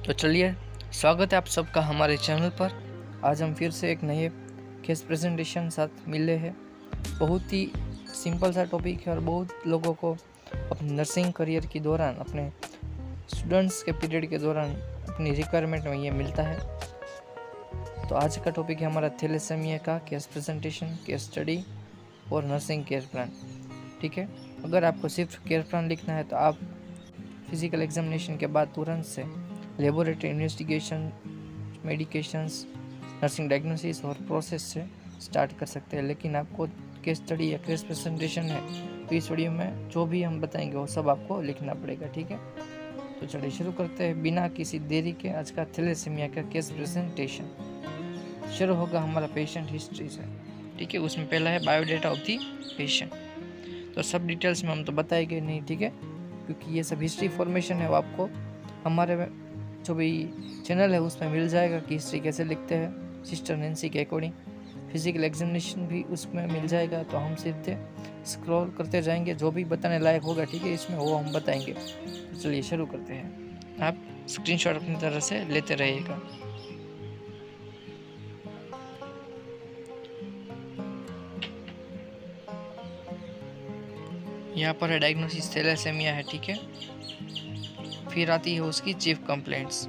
तो चलिए, स्वागत है आप सबका हमारे चैनल पर। आज हम फिर से एक नए केस प्रेजेंटेशन साथ मिले हैं। बहुत ही सिंपल सा टॉपिक है और बहुत लोगों को अपने नर्सिंग करियर के दौरान, अपने स्टूडेंट्स के पीरियड के दौरान अपनी रिक्वायरमेंट में ये मिलता है। तो आज का टॉपिक है हमारा थैलेसेमिया का केस प्रेजेंटेशन, केस स्टडी और नर्सिंग केयर प्लान। ठीक है, अगर आपको सिर्फ केयर प्लान लिखना है तो आप फिजिकल एग्जामिनेशन के बाद तुरंत से laboratory investigation, medications, nursing diagnosis और प्रोसेस से स्टार्ट कर सकते हैं। लेकिन आपको केस स्टडी या केस प्रेजेंटेशन है तो इस वीडियो में जो भी हम बताएंगे वो सब आपको लिखना पड़ेगा। ठीक है, तो चलिए शुरू करते हैं बिना किसी देरी के आज का थैलेसेमिया का केस प्रेजेंटेशन। शुरू होगा हमारा पेशेंट हिस्ट्री से। ठीक है, उसमें पहला है बायोडाटा ऑफ दी पेशेंट। तो सब डिटेल्स में हम तो बताएंगे नहीं, ठीक है, क्योंकि ये सब हिस्ट्री फॉर्मेशन है, वो आपको हमारे जो भी चैनल है उसमें मिल जाएगा कि हिस्ट्री कैसे लिखते हैं सिस्टर नैन्सी के अकॉर्डिंग। फिजिकल एग्जामिनेशन भी उसमें मिल जाएगा, तो हम सीधे स्क्रॉल करते जाएंगे, जो भी बताने लायक होगा ठीक है इसमें वो हम बताएंगे। तो चलिए शुरू करते हैं। आप स्क्रीनशॉट अपनी तरह से लेते रहिएगा। यहाँ पर है डायग्नोसिस थैलेसेमिया है, ठीक है। फिर आती है उसकी चीफ कंप्लेंट्स।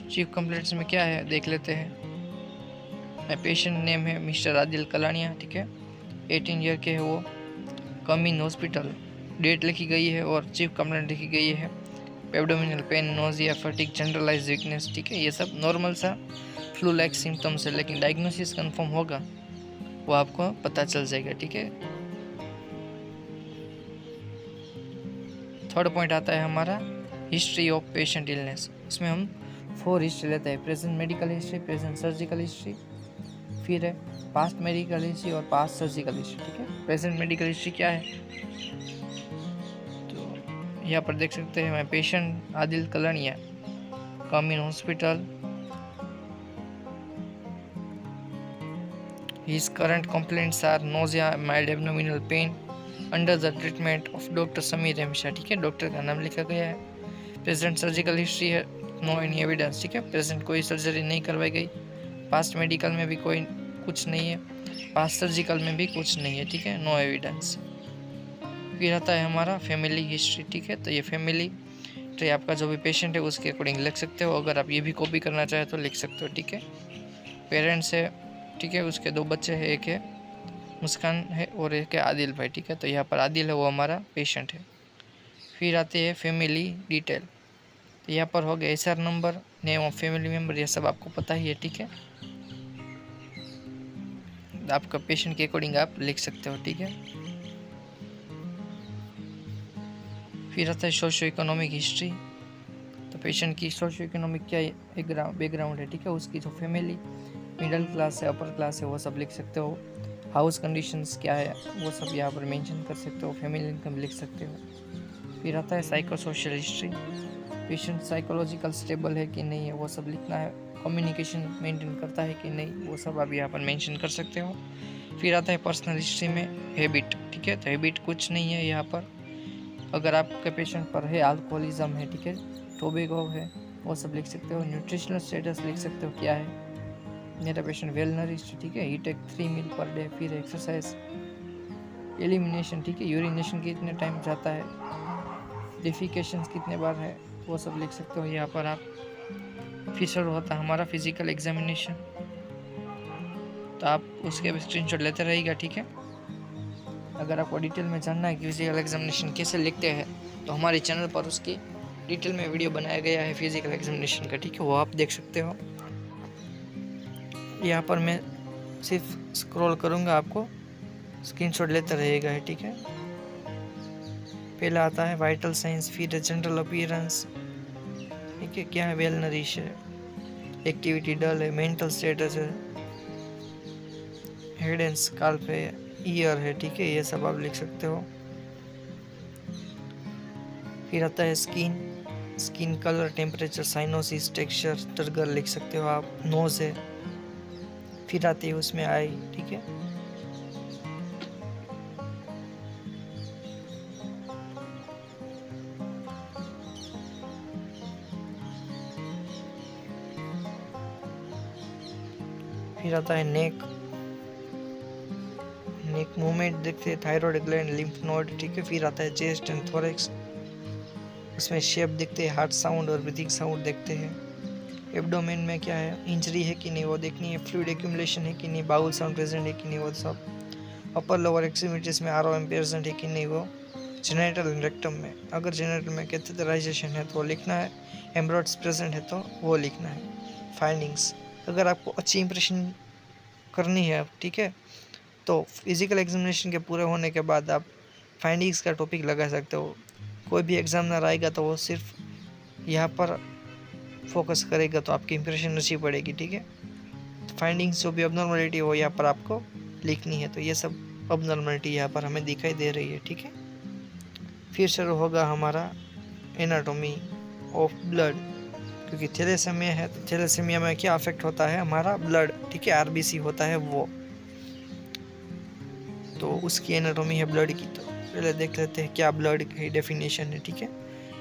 चीफ कंप्लेंट्स में क्या है देख लेते हैं। पेशेंट नेम है मिस्टर आदिल कलानिया, ठीक है। 18 ईयर के है वो, कम इन हॉस्पिटल, डेट लिखी गई है और चीफ कंप्लेंट लिखी गई है abdominal pain, nausea, fatigue, generalize weakness. ठीक है, ये सब नॉर्मल सा फ्लू लाइक सिम्टम्स है, लेकिन डायग्नोसिस कंफर्म होगा वो आपको पता चल जाएगा। ठीक है, थर्ड पॉइंट आता है हमारा हिस्ट्री ऑफ पेशेंट इलनेस। इसमें हम 4 हिस्ट्री लेते हैं, present medical history, present surgical history, फिर है पास्ट मेडिकल हिस्ट्री और पास्ट सर्जिकल हिस्ट्री। ठीक है, प्रेजेंट मेडिकल हिस्ट्री क्या है तो यहाँ पर देख सकते हैं, मैं patient Adil Kalania, come in hospital, his current complaints are nausea, mild abdominal pain, under the treatment of doctor Sameer हमेशा। ठीक है, डॉक्टर का नाम लिखा गया है। प्रेजेंट सर्जिकल हिस्ट्री है, नो एनी एविडेंस। ठीक है, प्रेजेंट कोई सर्जरी नहीं करवाई गई। पास्ट मेडिकल में भी कोई कुछ नहीं है, पास्ट सर्जिकल में भी कुछ नहीं है। ठीक है, नो एविडेंस। फिर आता है हमारा फैमिली हिस्ट्री। ठीक है, तो ये फैमिली ट्री आपका जो भी पेशेंट है उसके अकॉर्डिंग लिख सकते हो। अगर आप ये भी कॉपी करना चाहे तो लिख सकते हो। ठीक है, पेरेंट्स है, ठीक है, उसके 2 बच्चे हैं, एक है मुस्कान है और एक है आदिल भाई। ठीक है, तो यहाँ पर आदिल है वो हमारा पेशेंट है। फिर आती है फैमिली डिटेल। तो यहाँ पर हो गया SR number, name of family member, ये सब आपको पता ही है। ठीक है, आपका पेशेंट के अकॉर्डिंग आप लिख सकते हो। ठीक है, फिर आता है सोशो इकोनॉमिक हिस्ट्री। तो पेशेंट की सोशो इकोनॉमिक क्या एक बैकग्राउंड है, ठीक है, उसकी जो फैमिली मिडिल क्लास है, अपर क्लास है, वो सब लिख सकते हो। हाउस कंडीशंस क्या है वो सब यहाँ पर मेंशन कर सकते हो। फैमिली इनकम लिख सकते हो। फिर आता है psycho social history, patient psychological stable है कि नहीं है वो सब लिखना है। कम्युनिकेशन मेंटेन करता है कि नहीं वो सब आप यहाँ पर मेंशन कर सकते हो। फिर आता है पर्सनल हिस्ट्री में हैबिट। ठीक है, तो हैबिट कुछ नहीं है यहाँ पर। अगर आपके पेशेंट पर है अल्कोहलिज्म है, ठीक है, टोबैको है, वो सब लिख सकते हो। न्यूट्रिशनल स्टेटस लिख सकते हो क्या है, मेरा पेशेंट वेल नरिश्ड, ठीक है, ही टेक 3 मील पर डे। फिर एक्सरसाइज, एलिमिनेशन, ठीक है, यूरिनेशन कितने टाइम जाता है, डिफिकेशन कितने बार है, वो सब लिख सकते हो यहाँ पर आप। फिर शुरू होता है हमारा फिजिकल एग्जामिनेशन, तो आप उसके भी स्क्रीनशॉट लेते रहिएगा। ठीक है, अगर आपको डिटेल में जानना है कि फिजिकल एग्जामिनेशन कैसे लिखते हैं तो हमारे चैनल पर उसकी डिटेल में वीडियो बनाया गया है फिजिकल एग्जामिनेशन का। ठीक है, वो आप देख सकते हो। यहाँ पर मैं सिर्फ स्क्रॉल करूँगा, आपको स्क्रीनशॉट लेते रहेगा। ठीक है, पहला आता है वाइटल साइंस, फिर जनरल अपीयरेंस, ठीक है, क्या है, वेल नरिश है, एक्टिविटी डल है, मेंटल स्टेटस है, हेड एंड स्काल्प है, ईयर है, ठीक है, ये सब आप लिख सकते हो। फिर आता है skin colour, temperature, cyanosis, texture, turgor लिख सकते हो आप। नोज है, फिर आती है उसमें आई, ठीक है। फिर आता है नेक मूवमेंट देखते हैं, थायराइड ग्लैंड, लिम्फ नोड, ठीक है। फिर आता है चेस्ट एंड थोरैक्स, उसमें शेप देखते हैं, हार्ट साउंड और ब्रीथिंग साउंड देखते हैं। एब्डोमेन में क्या है, इंजरी है कि नहीं वो देखनी है, फ्लूइड एक्यूमुलेशन है कि नहीं, बाउल साउंड प्रेजेंट है कि नहीं वो सब। अपर लोअर एक्सट्रीमिटीज में आरओएम प्रेजेंट है कि नहीं वो। जेनेटल एंड रेक्टम में, अगर जेनेटल में कैथेटराइजेशन है तो लिखना है, एम्ब्रॉयड्स प्रेजेंट है तो वो लिखना है। फाइंडिंग्स, अगर आपको अच्छी इंप्रेशन करनी है, ठीक है, तो फिजिकल एग्जामिनेशन के पूरे होने के बाद आप फाइंडिंग्स का टॉपिक लगा सकते हो। कोई भी एग्जामिनर आएगा तो वो सिर्फ यहाँ पर फोकस करेगा तो आपकी इंप्रेशन अच्छी पड़ेगी, ठीक है। फाइंडिंग्स जो भी अबनॉर्मलिटी हो यहाँ पर आपको लिखनी है, तो ये सब अबनॉर्मलिटी यहाँ पर हमें दिखाई दे रही है, ठीक है। फिर शुरू होगा हमारा एनाटॉमी ऑफ ब्लड, क्योंकि थैलेसीमिया है तो थैलेसीमिया में क्या अफेक्ट होता है, हमारा ब्लड, ठीक है, आरबीसी होता है वो, तो उसकी एनाटॉमी है ब्लड की। तो पहले देख लेते हैं क्या ब्लड की डेफिनेशन है, ठीक है।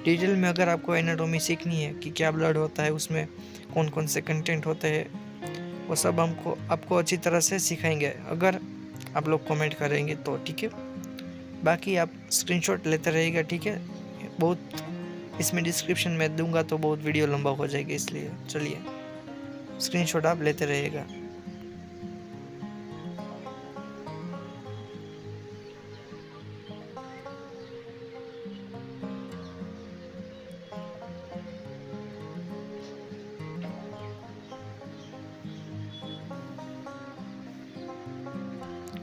डिटेल में अगर आपको एनाटॉमी सीखनी है कि क्या ब्लड होता है, उसमें कौन कौन से कंटेंट होते हैं, वो सब आपको अच्छी तरह से सिखाएंगे अगर आप लोग कमेंट करेंगे तो, ठीक है। बाकी आप स्क्रीनशॉट लेते रहिएगा, ठीक है। बहुत इसमें डिस्क्रिप्शन में दूंगा तो बहुत वीडियो लंबा हो जाएगा, इसलिए चलिए स्क्रीनशॉट आप लेते रहिएगा।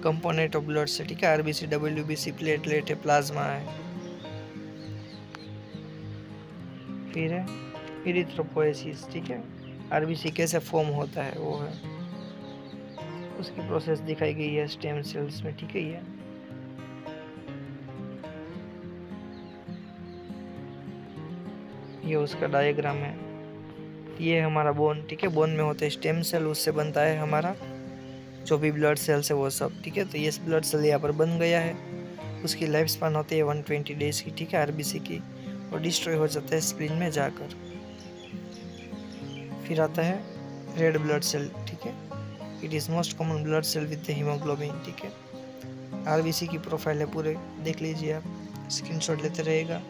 कंपोनेंट ऑफ ब्लड से, ठीक है, आरबीसी, डब्ल्यूबीसी, प्लेटलेट है, प्लाज्मा है, फिर है इरिथ्रोपोएसिस, ठीक है। आरबीसी कैसे फॉर्म होता है वो है, उसकी प्रोसेस दिखाई गई है स्टेम सेल्स में, ठीक है। ये उसका डायग्राम है। ये हमारा बोन, ठीक है, बोन में होते हैं स्टेम सेल, उससे बनता है हमारा जो भी ब्लड सेल्स है वो सब, ठीक है। तो ये ब्लड सेल यहाँ पर बन गया है, उसकी लाइफ स्पान होती है 120 डेज की, ठीक है, आरबीसी की, और डिस्ट्रॉय हो जाता है स्प्लीन में जाकर। फिर आता है रेड ब्लड सेल, ठीक है, it is most common blood cell with haemoglobin, ठीक है। आरबीसी की प्रोफाइल है, पूरे देख लीजिए आप, स्क्रीनशॉट लेते रहेगा।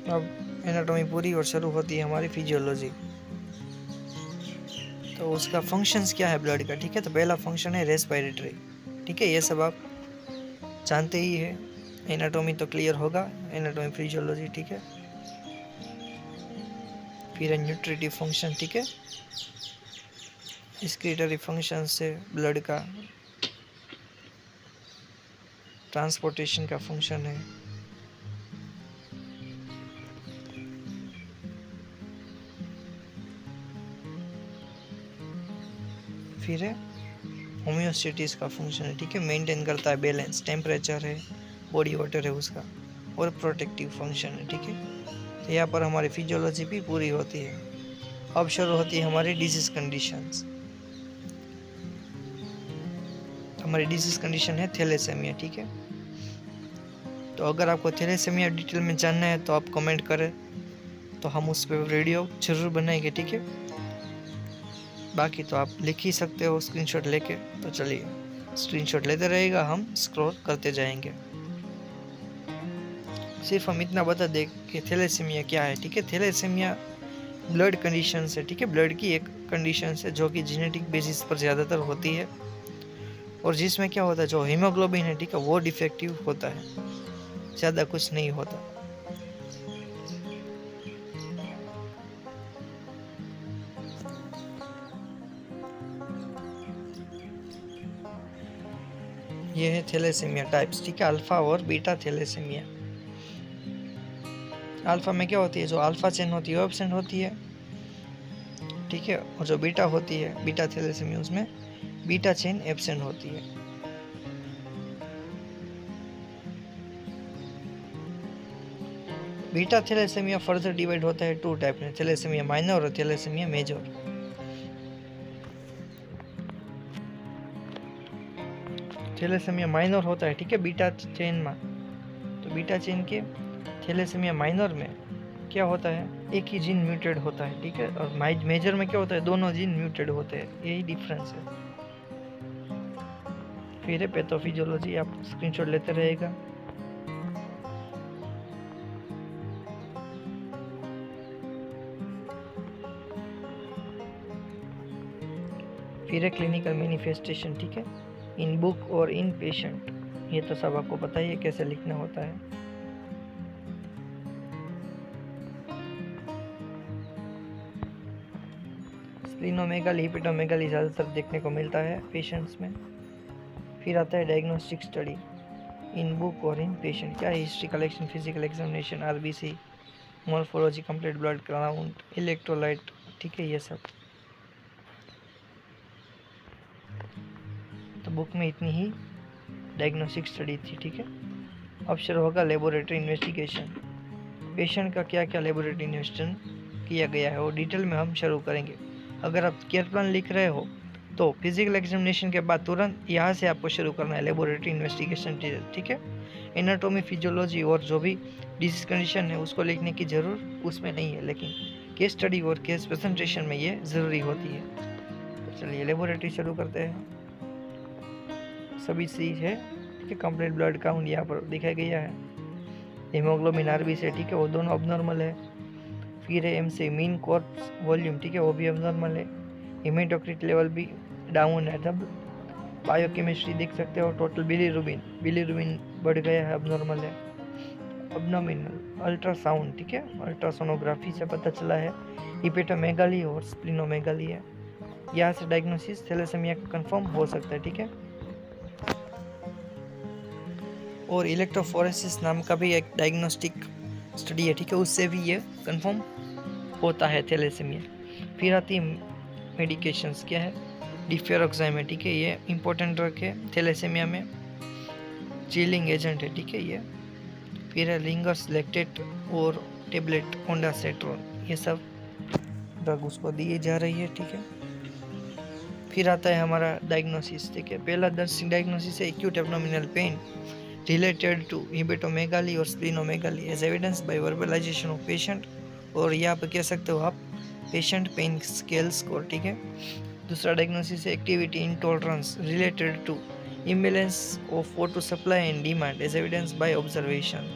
अब एनाटॉमी पूरी और शुरू होती है हमारी फिजियोलॉजी। तो उसका फंक्शंस क्या है ब्लड का, ठीक है। तो पहला फंक्शन है रेस्पिरेटरी, ठीक है, ये सब आप जानते ही है। एनाटॉमी तो क्लियर होगा, एनाटॉमी फिजियोलॉजी, ठीक है। फिर है न्यूट्रिटिव फंक्शन, ठीक है, एक्सक्रीटरी फंक्शन से ब्लड का ट्रांसपोर्टेशन का फंक्शन है। फिर है होम्योस्टेटिस का फंक्शन है, ठीक है, मेंटेन करता है बैलेंस, टेम्परेचर है, बॉडी वाटर है उसका, और प्रोटेक्टिव फंक्शन है, ठीक है। तो यहाँ पर हमारी फिजियोलॉजी भी पूरी होती है। अब शुरू होती है हमारी डिजीज कंडीशंस। हमारी डिजीज कंडीशन है थैलेसीमिया, ठीक है। तो अगर आपको थैलेसीमिया डिटेल में जानना है तो आप कमेंट करें, तो हम उस पर वीडियो जरूर बनाएंगे, ठीक है। बाकी तो आप लिख ही सकते हो स्क्रीनशॉट लेके। तो चलिए स्क्रीनशॉट लेते रहेगा, हम स्क्रॉल करते जाएंगे। सिर्फ हम इतना बता दें कि थैलेसीमिया क्या है, ठीक है। थैलेसीमिया ब्लड कंडीशन है, ठीक है, ब्लड की एक कंडीशन है जो कि जेनेटिक बेसिस पर ज़्यादातर होती है, और जिसमें क्या होता है, जो हीमोग्लोबिन है, ठीक है, वो डिफेक्टिव होता है, ज़्यादा कुछ नहीं होता। ये है थैलेसीमिया टाइप्स, ठीक है, अल्फा और बीटा थैलेसीमिया। अल्फा में क्या होती है, जो अल्फा चेन होती है वो एब्सेंट होती है, ठीक है, और जो बीटा होती है, बीटा थैलेसीमिया, उसमें बीटा चेन एब्सेंट होती है। बीटा थैलेसीमिया फर्दर डिवाइड होता है 2 टाइप में, थैलेसीमिया माइनर और थैलेसीमिया मेजर। थैलेसेमिया माइनर होता है, ठीक है, बीटा चेन में। तो बीटा चेन के थैलेसेमिया माइनर में क्या होता है, एक ही जीन म्यूटेड होता है, ठीक है, और मेजर में क्या होता है, दोनों जीन म्यूटेड होते हैं, यही डिफरेंस है। फिर है पैथोफिजियोलॉजी, आप स्क्रीनशॉट लेते रहेगा। फिर है क्लिनिकल मैनिफेस्टेशन, ठीक है, इन बुक और इन पेशेंट, ये तो सब आपको पता ही है कैसे लिखना होता है। स्प्लीनोमेगाली, हिपेटोमेगाली ज़्यादातर देखने को मिलता है पेशेंट्स में। फिर आता है डायग्नोस्टिक स्टडी इन बुक और इन पेशेंट, क्या है, history collection, physical examination, RBC, morphology, complete blood count, electrolyte, ठीक है, ये सब। तो बुक में इतनी ही डायग्नोस्टिक स्टडी थी, ठीक है। अब शुरू होगा लेबोरेटरी इन्वेस्टिगेशन, पेशेंट का क्या क्या लेबोरेटरी इन्वेस्टिगेशन किया गया है वो डिटेल में हम शुरू करेंगे। अगर आप केयर प्लान लिख रहे हो तो फिजिकल एग्जामिनेशन के बाद तुरंत यहाँ से आपको शुरू करना है लेबोरेटरी इन्वेस्टिगेशन, ठीक है। एनाटॉमी, फिजियोलॉजी और जो भी डिजीज कंडीशन है उसको लिखने की ज़रूर उसमें नहीं है, लेकिन केस स्टडी और केस प्रेजेंटेशन में ये ज़रूरी होती है। तो चलिए लेबोरेटरी शुरू करते हैं। सभी चीज़ है, ठीक है, कंप्लीट ब्लड काउंट यहाँ पर दिखाया गया है। हीमोग्लोबिन आरबी से, ठीक है, वो दोनों अबनॉर्मल है। फिर है एम से मीन कॉर्प्स वॉल्यूम, ठीक है, वो भी अबनॉर्मल है। हेमेटोक्रिट लेवल भी डाउन है। तब बायोकेमिस्ट्री देख सकते हो, टोटल बिलीरुबिन बढ़ गया है, अबनॉर्मल है। अबनॉमिनल अल्ट्रासाउंड, ठीक है, अल्ट्रासोनोग्राफी से पता चला है हिपेटोमेगाली और स्प्लीनोमेगाली है। यहाँ से डायग्नोसिस थैलेसेमिया का कंफर्म हो सकता है, ठीक है। और इलेक्ट्रोफोरेसिस नाम का भी एक डायग्नोस्टिक स्टडी है, ठीक है, उससे भी ये कंफर्म होता है थैलेसेमिया। फिर आती है मेडिकेशंस, क्या है, डिफेरोक्साइम है, ठीक है, ये इंपॉर्टेंट ड्रग है थैलेसेमिया में, चिलिंग एजेंट है, ठीक है ये। फिर है लिंगर्स लैक्टेट और टेबलेट ओंडासेट्रोन, ये सब ड्रग उसको दी जा रही है, ठीक है। फिर आता है हमारा डायग्नोसिस, ठीक है। पहला डायग्नोसिस है acute abdominal pain related to hepatomegaly और splenomegaly as evidenced by verbalization of patient, और यहाँ पे कह सकते हो आप पेशेंट पेन स्केल स्कोर, ठीक है। दूसरा डायग्नोसिस है activity intolerance related to imbalance of water supply and demand as evidence by observation.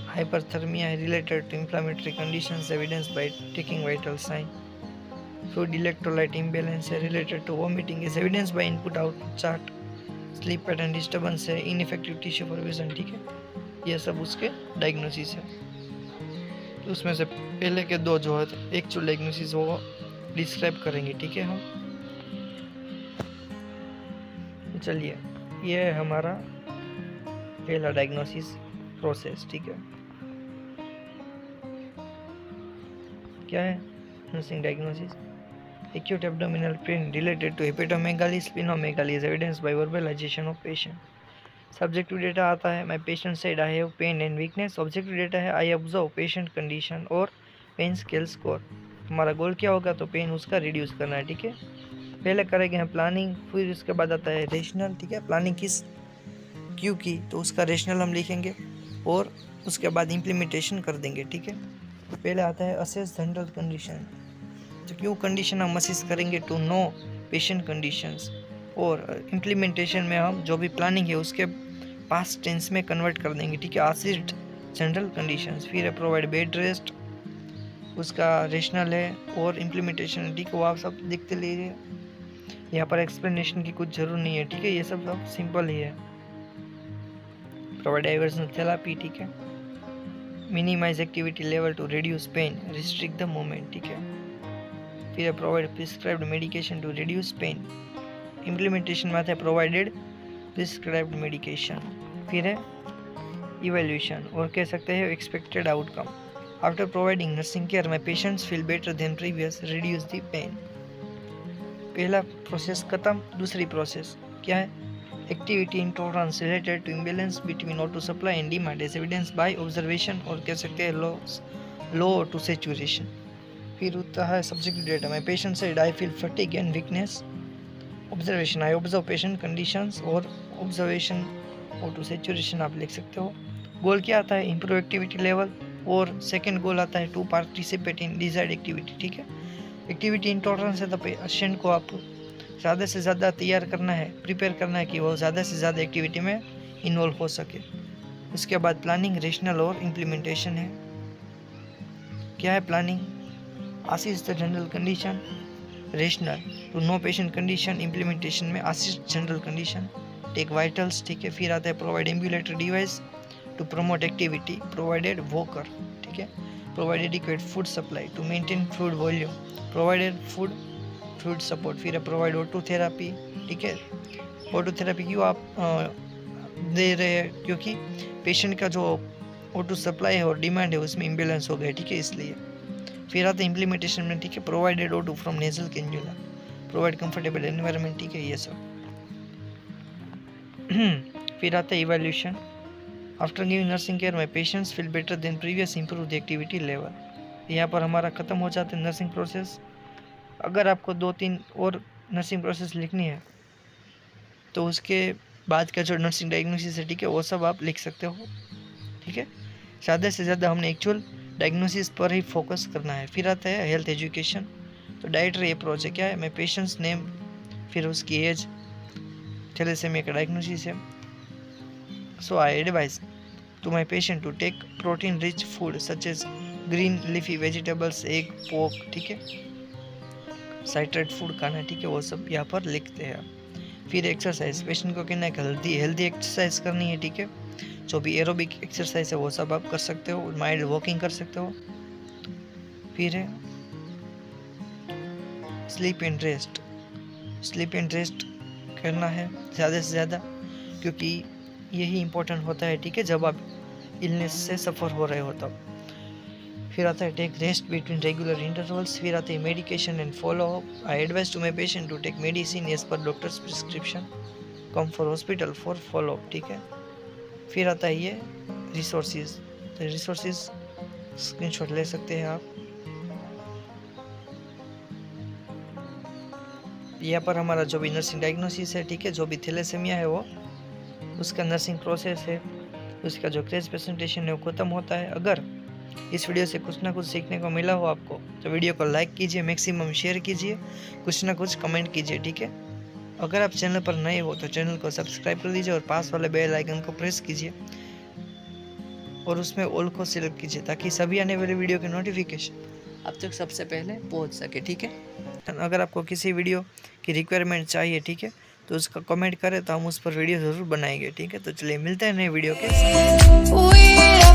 Hyperthermia है related to inflammatory conditions evidence by taking vital sign. Food electrolyte imbalance है related to vomiting as evidence by input output chart. Sleep pattern disturbance है, ineffective tissue formation, ठीक है, ये सब उसके diagnosis है। तो उसमें से पहले के दो जो है एक्चुअल डायग्नोसिस वो डिस्क्राइब करेंगे, ठीक है हम। तो चलिए, ये है हमारा पहला डायग्नोसिस प्रोसेस, ठीक है। क्या है nursing diagnosis, acute abdominal pain related to hepatomegaly, splenomegaly is evidenced by verbalization of patient. Subjective data आता है, my patient said I have pain and weakness. Objective data है, I observe patient condition और pain scale score। हमारा गोल क्या होगा, तो pen उसका reduce करना है, ठीक है। पहले करेंगे हम प्लानिंग, फिर उसके बाद आता है रेशनल, ठीक है। प्लानिंग किस क्यों की, तो उसका रेशनल हम लिखेंगे और उसके बाद इम्प्लीमेंटेशन कर देंगे, ठीक है। तो पहले आता है असेस जनरल कंडीशन, तो क्यों कंडीशन हम असेस करेंगे टू नो पेशेंट कंडीशंस, और इम्प्लीमेंटेशन में हम जो भी प्लानिंग है उसके पास्ट टेंस में कन्वर्ट कर देंगे, ठीक है, असेस्ड जनरल कंडीशंस। फिर है प्रोवाइड बेड रेस्ट, उसका रेशनल है और इम्प्लीमेंटेशन, ठीक है, वो आप सब देखते लीजिए, यहाँ पर एक्सप्लेनेशन की कुछ जरूर नहीं है, ठीक है, ये सब सिंपल ही है। प्रोवाइड डाइवर्जन थेरेपी, ठीक है। Minimise activity level to reduce pain, restrict the movement, ठीक है। फिर provide prescribed medication to reduce pain, implementation में आता है प्रोवाइडेड प्रिस्क्राइब्ड मेडिकेशन। फिर है इवैल्यूएशन, और कह सकते हैं expected outcome. After providing nursing care my patients feel better than previous, reduce the pain. पहला प्रोसेस खत्म। दूसरी प्रोसेस क्या है, activity intolerance related to imbalance between auto supply and demand as evidence by observation, और कह सकते हैं लो to saturation. फिर होता है subjective data, my patient said I feel fatigue and weakness observation, I observe patient conditions और observation O2 saturation आप लिख सकते हो। गोल क्या आता है, इम्प्रूव एक्टिविटी लेवल, और सेकंड गोल आता है to participate in desired activity. ठीक है, एक्टिविटी इंटॉलरेंस है तो पेशेंट को आप ज़्यादा से ज़्यादा तैयार करना है, प्रिपेयर करना है कि वो ज़्यादा से ज़्यादा एक्टिविटी में इन्वॉल्व हो सके। उसके बाद प्लानिंग, रेशनल और इम्प्लीमेंटेशन है। क्या है planning, assist the general condition, rational to know patient condition, implementation में assist general condition, take vitals. ठीक है, फिर आता है provide ambulatory device to promote activity, provided walker. ठीक है, provide adequate food supply to maintain food volume, provided food support. फिर provide O2 therapy. ठीक है, O2 थेरापी क्यों आप दे रहे हैं, क्योंकि पेशेंट का जो O2 सप्लाई है और डिमांड है उसमें इम्बेलेंस हो गया। ठीक है, इसलिए। फिर आता है इम्प्लीमेंटेशन में। ठीक है, provided O2 from nasal cannula, provide comfortable environment. ठीक है, ये सब। फिर आता है evaluation, after giving nursing care my patients feel better than previous, improve the activity level. यहाँ पर हमारा ख़त्म हो जाता है नर्सिंग प्रोसेस। अगर आपको 2-3 और नर्सिंग प्रोसेस लिखनी है तो उसके बाद का जो नर्सिंग डायग्नोसिस है, ठीक है, वो सब आप लिख सकते हो। ठीक है, ज़्यादा से ज़्यादा हमने एक्चुअल डायग्नोसिस पर ही फोकस करना है। फिर आता है हेल्थ एजुकेशन, तो डाइटरी अप्रोच है। क्या है, मैं पेशेंट्स नेम, फिर उसकी एज, थैलेसेमिया का डायग्नोसिस है। So I advise to my patient to take protein rich food such as green leafy vegetables, egg, pork. ठीक है, साइट्रेट फूड खाना। ठीक है, वो सब यहाँ पर लिखते हैं। फिर एक्सरसाइज, पेशेंट को कहना है कि हेल्दी एक्सरसाइज करनी है। ठीक है, जो भी एरोबिक एक्सरसाइज है वो सब आप कर सकते हो, माइल्ड वॉकिंग कर सकते हो। फिर है sleep and rest, sleep and rest करना है ज़्यादा से ज़्यादा, क्योंकि यही इम्पोर्टेंट होता है। ठीक है, जब आप इलनेस से सफ़र हो रहे हो तब। फिर आता है take rest between regular intervals. फिर आते हैं medication and follow up, I advise to my patient to take medicine as per doctors prescription, come for hospital for follow up. ठीक है, फिर आता है ये रिसोर्सेज, तो रिसोर्सेज स्क्रीनशॉट ले सकते हैं आप। यहाँ पर हमारा जो भी नर्सिंग डायग्नोसिस है, ठीक है, जो भी थैलेसेमिया है वो उसका नर्सिंग प्रोसेस है, उसका जो केस प्रेजेंटेशन है वो ख़त्म होता है। अगर इस वीडियो से कुछ ना कुछ सीखने को मिला हो आपको तो वीडियो को लाइक कीजिए, मैक्सिमम शेयर कीजिए, कुछ ना कुछ कमेंट कीजिए। ठीक है, अगर आप चैनल पर नए हो तो चैनल को सब्सक्राइब कर दीजिए और पास वाले बेल आइकन को प्रेस कीजिए और उसमें ऑल को सिलेक्ट कीजिए ताकि सभी आने वाले वीडियो के नोटिफिकेशन आप तक सबसे पहले पहुंच सके। ठीक है, अगर आपको किसी वीडियो की रिक्वायरमेंट चाहिए, ठीक है, तो उसका कमेंट करें तो हम उस पर वीडियो ज़रूर बनाएंगे। ठीक है, तो चलिए मिलते हैं नए वीडियो के साथ।